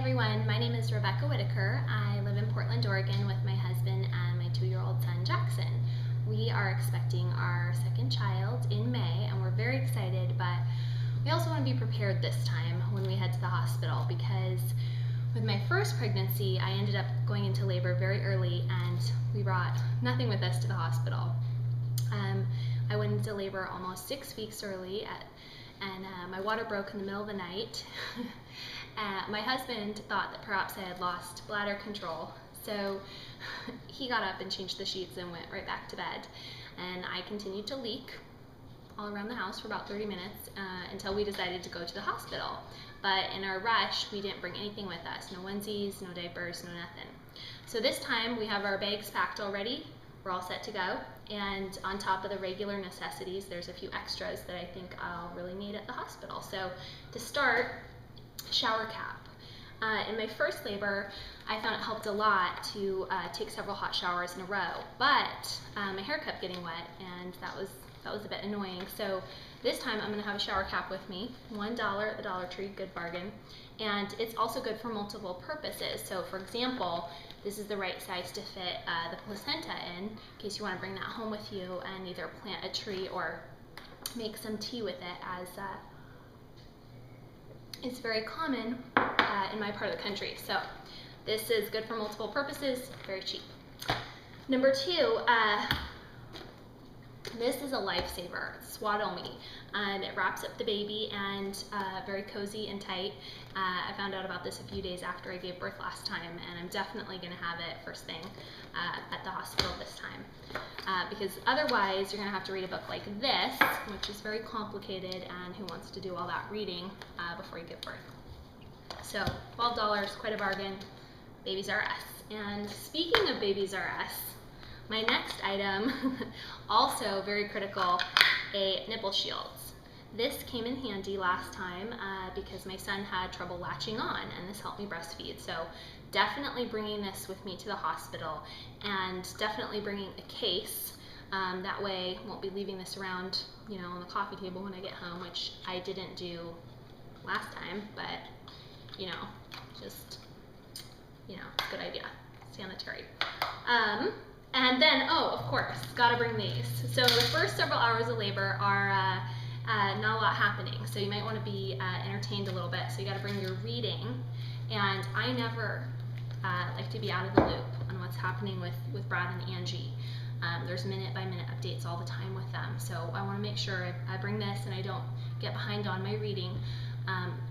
everyone, my name is Rebekah Whittaker. I live in Portland, Oregon with my husband and my 2-year-old son, Jackson. We are expecting our second child in May and we're very excited, but we also want to be prepared this time when we head to the hospital because with my first pregnancy, I ended up going into labor very early and we brought nothing with us to the hospital. I went into labor almost 6 weeks early and my water broke in the middle of the night. My husband thought that perhaps I had lost bladder control, so he got up and changed the sheets and went right back to bed. And I continued to leak all around the house for about 30 minutes until we decided to go to the hospital. But in our rush, we didn't bring anything with us. No onesies, no diapers, no nothing. So this time we have our bags packed already. We're all set to go. And on top of the regular necessities, there's a few extras that I think I'll really need at the hospital. So to start, shower cap. In my first labor, I found it helped a lot to take several hot showers in a row, but my hair kept getting wet and that was a bit annoying. So this time I'm going to have a shower cap with me, $1 at the Dollar Tree, good bargain. And it's also good for multiple purposes. So for example, this is the right size to fit the placenta in case you want to bring that home with you and either plant a tree or make some tea with it, as it's very common in my part of the country. So this is good for multiple purposes, very cheap. Number two, this is a lifesaver, Swadomi. It wraps up the baby and very cozy and tight. I found out about this a few days after I gave birth last time, and I'm definitely going to have it first thing at the hospital this time. Because otherwise you're going to have to read a book like this, which is very complicated, and who wants to do all that reading before you give birth. So $12, quite a bargain. Babies R Us. And speaking of Babies R Us, my next item, also very critical, a nipple shields. This came in handy last time because my son had trouble latching on, and this helped me breastfeed. So definitely bringing this with me to the hospital, and definitely bringing a case. That way I won't be leaving this around, on the coffee table when I get home, which I didn't do last time, but just it's a good idea. Sanitary. And then, of course, gotta bring these. So the first several hours of labor are not a lot happening, so you might want to be entertained a little bit, so you gotta bring your reading. And I never like to be out of the loop on what's happening with Brad and Angie. There's minute-by-minute updates all the time with them, so I want to make sure I bring this and I don't get behind on my reading.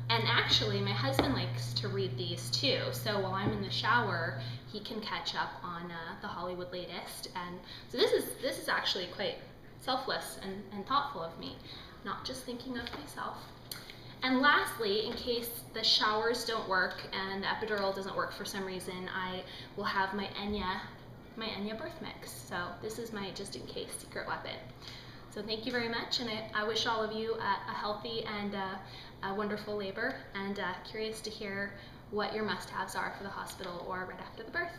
And actually, my husband likes to read these too, so while I'm in the shower, he can catch up on the Hollywood latest. And so this is actually quite selfless and thoughtful of me, not just thinking of myself. And lastly, in case the showers don't work and the epidural doesn't work for some reason, I will have my Enya birth mix. So this is my just in case secret weapon. So thank you very much, and I wish all of you a healthy and a wonderful labor, and curious to hear what your must-haves are for the hospital or right after the birth.